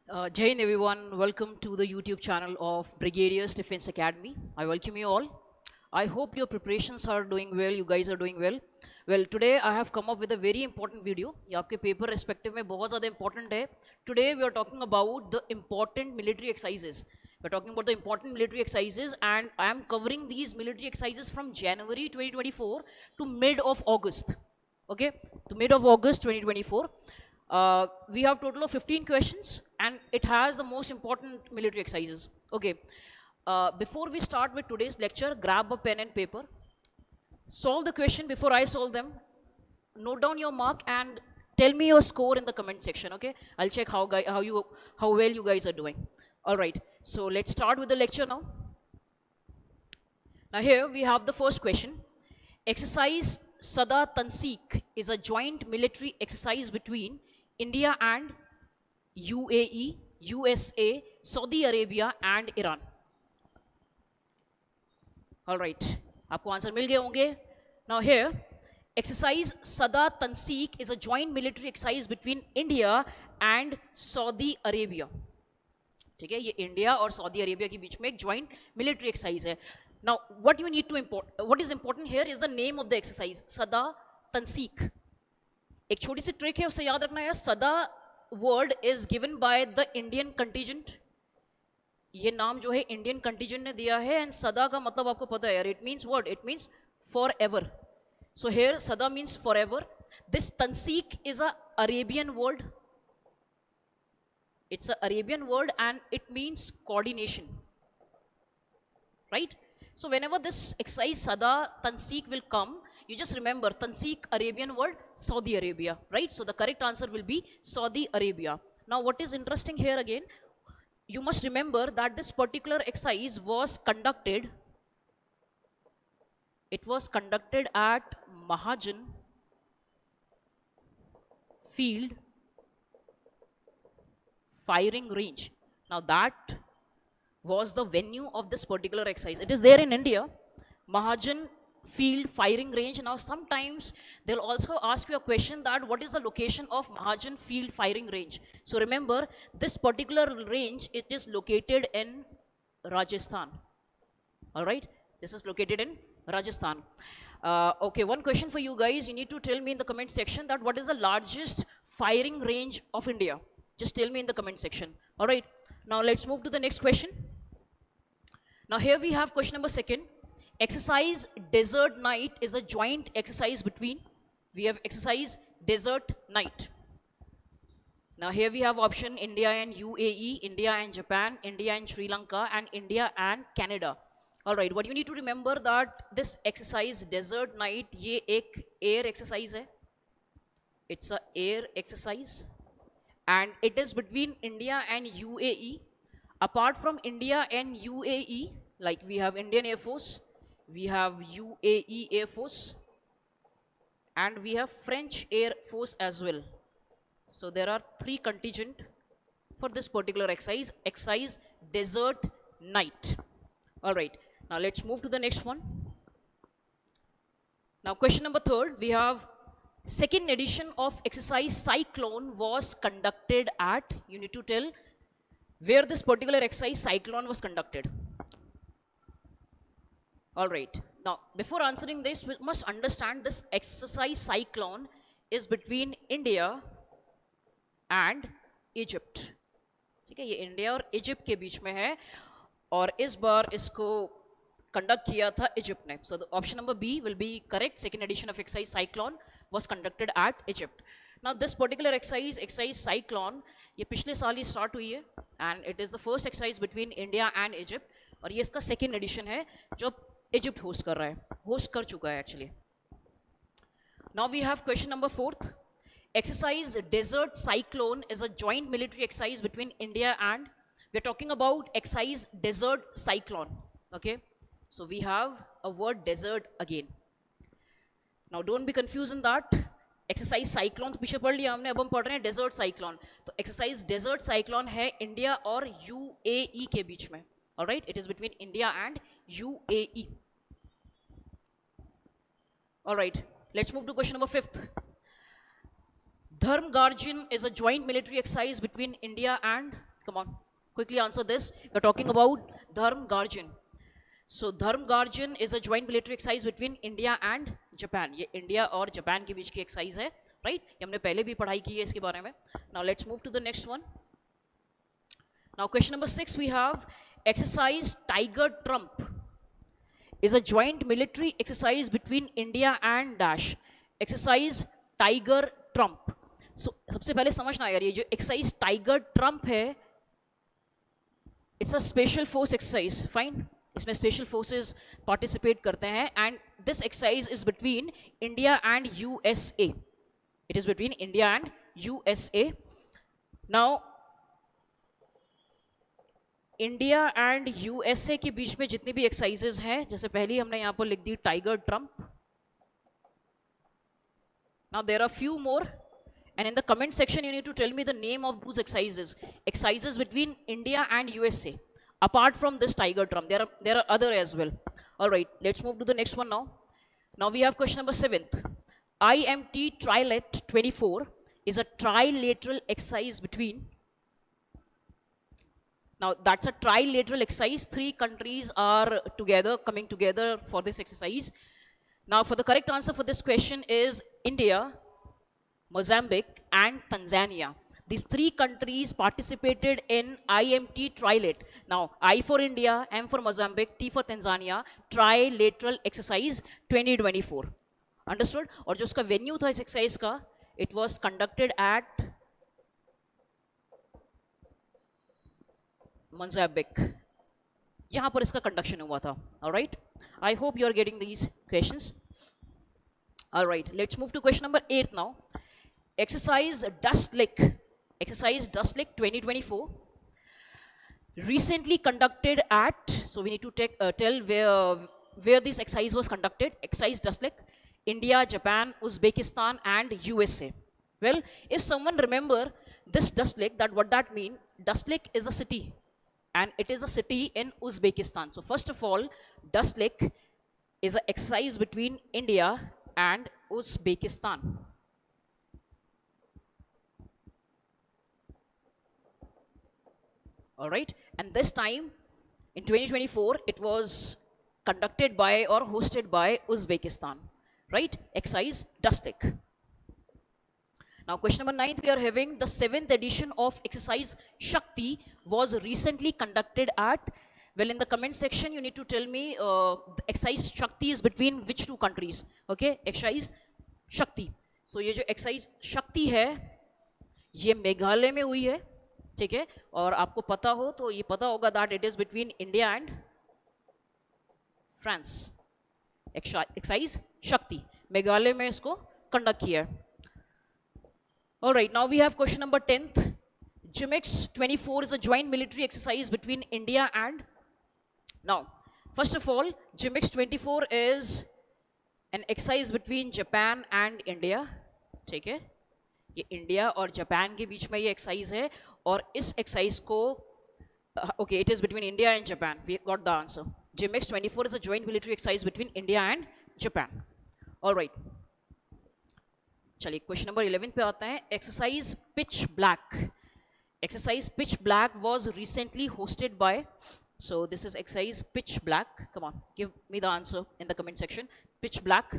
Jai Hind everyone, welcome to the YouTube channel of Brigadiers Defense Academy. I welcome you all. I hope your preparations are doing well, you guys are doing well. Well, today I have come up with a very important video. ये आपके paper respective में बहुत ज़्यादा important है. Today we are talking about the important military exercises. We're talking about the important military exercises and I am covering these military exercises from January 2024 to mid of August. Okay, to mid of August 2024. We have total of 15 questions and it has the most important military exercises. Okay, before we start with today's lecture, grab a pen and paper, solve the question before I solve them, note down your mark and tell me your score in the comment section. Okay, I'll check how well you guys are doing. All right, so let's start with the lecture now. Now here we have the first question. Exercise Sada Tanseek is a joint military exercise between India and UAE, USA, Saudi Arabia and Iran. All right, आपको answer मिल गए होंगे. Now here, exercise Sada Tanseek is a joint military exercise between India and Saudi Arabia. ठीक है, ये India और Saudi Arabia के बीच में एक joint military exercise है. Now, what is important here is the name of the exercise, Sada Tanseek. एक छोटी सी ट्रिक है, उसे याद रखना है. सदा word is given by the Indian contingent. ये नाम जो है इंडियन कंटीजेंट ने दिया है एंड सदा का मतलब आपको पता है यार, it means word, it means for ever. So here sada means for ever. This tansiq is a Arabian word. It's a Arabian word and it means coordination, right? So whenever this exercise Sada Tanseek will come, you just remember Tanseek, Arabian word, Saudi Arabia, right? So the correct answer will be Saudi Arabia. Now what is interesting here again, you must remember that this particular exercise was conducted, at Mahajan Field Firing Range. Now that was the venue of this particular exercise. It is there in India, Mahajan Field Firing Range. Now sometimes they'll also ask you a question that what is the location of Mahajan Field Firing Range. So remember, this particular range, it is located in Rajasthan. All right, this is located in Rajasthan. Okay, one question for you guys. You need to tell me in the comment section that what is the largest firing range of India. Just tell me in the comment section. All right, now let's move to the next question. Now here we have question number second. Exercise Desert Night is a joint exercise between, we have exercise Desert Night. Now here we have option India and UAE, India and Japan, India and Sri Lanka and India and Canada. All right, what you need to remember that this exercise Desert Night, ये एक air exercise है. It's a air exercise and it is between India and UAE. Apart from India and UAE, like we have Indian Air Force, we have UAE Air Force, and we have French Air Force as well. So there are three contingent for this particular exercise, exercise Desert Night. All right, now let's move to the next one. Now question number third, we have second edition of exercise Cyclone was conducted at, you need to tell where this particular exercise Cyclone was conducted. All right, now before answering this, we must understand this exercise Cyclone is between India and Egypt. ठीक है, ये India और Egypt के बीच में है और इस बार इसको कंडक्ट किया था इजिप्ट ने. So the option number B will be correct. Second edition of exercise cyclone was conducted at Egypt. Now this particular exercise Cyclone, ये पिछले साल ही स्टार्ट हुई है and it is the first exercise between India and Egypt और ये इसका second edition है जो इजिप्ट होस्ट कर रहा है, होस्ट कर चुका है actually. Now we have question number fourth. Exercise Desert Cyclone is a joint military exercise between India and, we are talking about exercise Desert Cyclone. Okay, so we have a word desert again. Now don't be confused in that. Exercise cyclone पीछे पढ़ लिया हमने, अब हम पढ़ रहे हैं desert cyclone. तो एक्सरसाइज डेजर्ट साइक्लोन है इंडिया और यूएई के बीच में. Alright, it is between India and UAE. Alright, let's move to question number fifth. Dharm Garjan is a joint military exercise between India and Come on, quickly answer this. We're talking about Dharm Garjan. So Dharm Garjan is a joint military exercise between India and Japan. ये India और Japan के बीच की exercise है, right? ये हमने पहले भी पढ़ाई की है इसके बारे में. Now let's move to the next one. Now question number 6 we have exercise Tiger Trump is a joint military exercise between India and dash. Exercise Tiger Trump. So सबसे पहले समझना यार, ये जो exercise Tiger Trump है, it's a special force exercise, fine. इसमें special forces participate करते हैं and this exercise is between India and USA. It is between India and USA. Now India and USA के बीच में जितनी भी एक्सरसाइजेज हैं, जैसे पहली हमने यहां पर लिख दी tiger Trump. Now there are few more and in the comment section you need to tell me the name of those exercises between India and USA. Apart from this Tiger Trump, there are other as well. All right, let's move to the next one now. Now we have question number 7th. IMT Trilat 24 is a trilateral exercise between. Now that's a trilateral exercise. 3 countries are together, coming together for this exercise. Now for the correct answer for this question is India, Mozambique and Tanzania. These 3 countries participated in IMT Trilat. Now, I for India, M for Mozambique, T for Tanzania, Trilateral Exercise 2024. Understood? और जो उसका venue था इस exercise का, it was conducted at Mozambique. यहाँ पर इसका conduction हुआ था. All right? I hope you are getting these questions. All right, let's move to question number 8 now. Exercise Dust Lick. Exercise Dust Lick 2024 recently conducted at, so we need to tell where this exercise was conducted. Exercise Dust Lick, India, Japan, Uzbekistan and USA. Well, if someone remember this Dust Lick, that what that mean? Dust Lick is a city and it is a city in Uzbekistan. So first of all, Dust Lick is an exercise between India and Uzbekistan. All right, and this time in 2024 it was conducted by or hosted by Uzbekistan, right? Exercise Dust Lick. Now question number 9 we are having the 7th edition of exercise Shakti was recently conducted at, well, in the comment section you need to tell me the exercise Shakti is between which 2 countries. Okay, exercise Shakti. So ये जो exercise Shakti है ये मेघालय में हुई है, ठीक है? और आपको पता हो तो ये पता होगा that it is between India and France. Exercise Shakti Meghalaya में इसको कंडक्ट किया है. All right, now we have question number 10th. JIMX 24 is a joint military exercise between India and. Now, first of all, JIMX 24 is an exercise between Japan and India. ठीक है? ये India और Japan के बीच में ये exercise है और इस एक्सरसाइज को okay, it is between India and Japan. We got the answer. JIMX 24 is a joint military exercise between India and Japan. All right. चलिए क्वेश्चन नंबर 11 पे आते हैं. Exercise pitch black. Exercise pitch black was recently hosted by, so this is exercise pitch black. Come on, give me the answer in the comment section. Pitch black.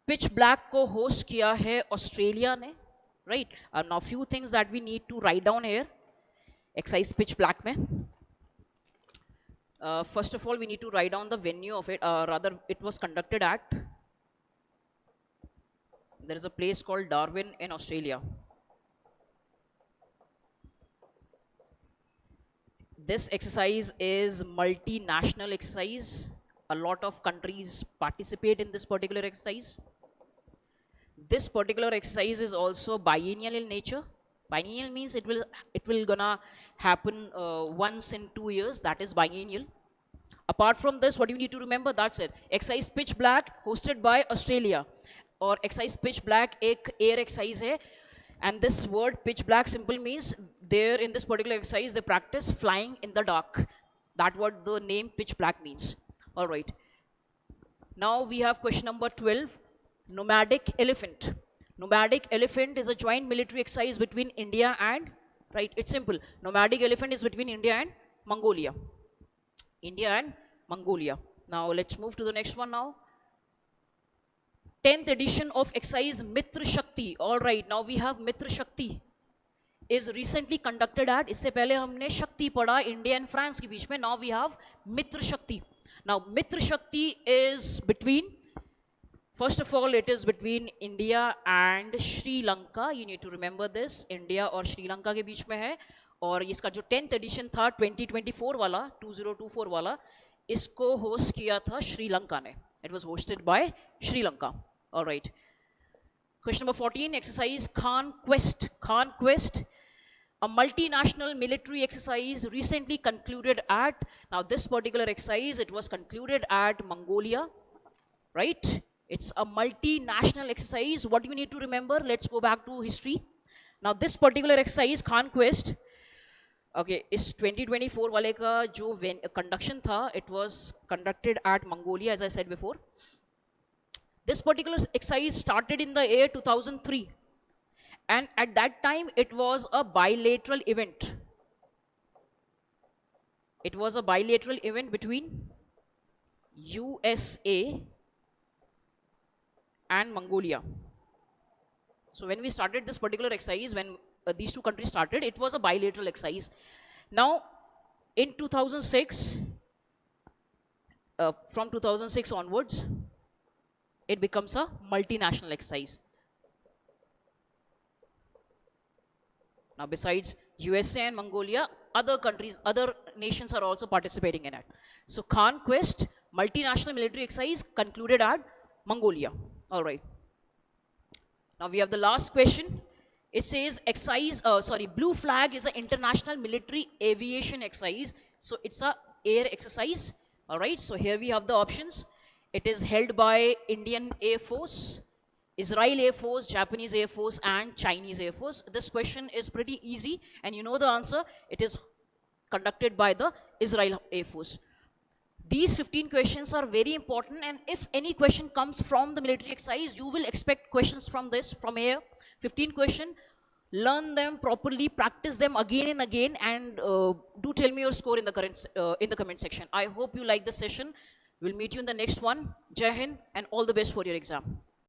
Pitch black को host किया है Australia ने, right? Now few things that we need to write down here. Exercise pitch black में. First of all, we need to write down the venue of it. Rather, it was conducted at. There is a place called Darwin in Australia. This exercise is multinational exercise. A lot of countries participate in this particular exercise. This particular exercise is also biennial in nature. Biennial means it will gonna happen once in 2 years. That is biennial. Apart from this, what you need to remember, that's it. Exercise pitch black hosted by Australia. और exercise pitch black एक air exercise है. And this word pitch black simple means there in this particular exercise they practice flying in the dark. That what the name pitch black means. All right. Now we have question number 12. Nomadic elephant. Nomadic elephant is a joint military exercise between India and, right? It's simple. Nomadic elephant is between India and Mongolia. India and Mongolia. Now let's move to the next one now. 10th edition of exercise Mitra Shakti. All right, now we have Mitra Shakti is recently conducted at, इससे पहले हमने शक्ति पढ़ा India and France के बीच में. Now we have Mitra Shakti. Now Mitra Shakti is between, first of all, it is between India and Sri Lanka. You need to remember this. India और Sri Lanka के बीच में है. और इसका जो 10th edition था 2024 वाला, 2024 वाला, इसको होस्ट किया था श्रीलंका ने. It was hosted by Sri Lanka. All right. Question number 14, exercise Khan Quest. Khan Quest, a multinational military exercise recently concluded at, now this particular exercise, it was concluded at Mongolia, right? It's a multinational exercise. What do you need to remember? Let's go back to history. Now this particular exercise, Khan Quest, okay, इस 2024 वाले का जो conduction था, it was conducted at Mongolia, as I said before. This particular exercise started in the year 2003, and at that time it was a bilateral event. It was a bilateral event between USA and Mongolia. So when we started this particular exercise, when these two countries started, it was a bilateral exercise. Now in 2006, from 2006 onwards, it becomes a multinational exercise. Now besides USA and Mongolia, other countries, other nations are also participating in it. So Khan Quest, multinational military exercise, concluded at Mongolia. All right. Now we have the last question. It says exercise, Blue Flag is an international military aviation exercise. So it's a air exercise. All right. So here we have the options. It is held by Indian Air Force, Israel Air Force, Japanese Air Force, and Chinese Air Force. This question is pretty easy, and you know the answer. It is conducted by the Israel Air Force. These 15 questions are very important, and if any question comes from the military exercise, you will expect questions from this, from here. 15 questions. Learn them properly, practice them again and again, and do tell me your score in the comment section. I hope you like the session. We'll meet you in the next one. Jai Hind, and all the best for your exam.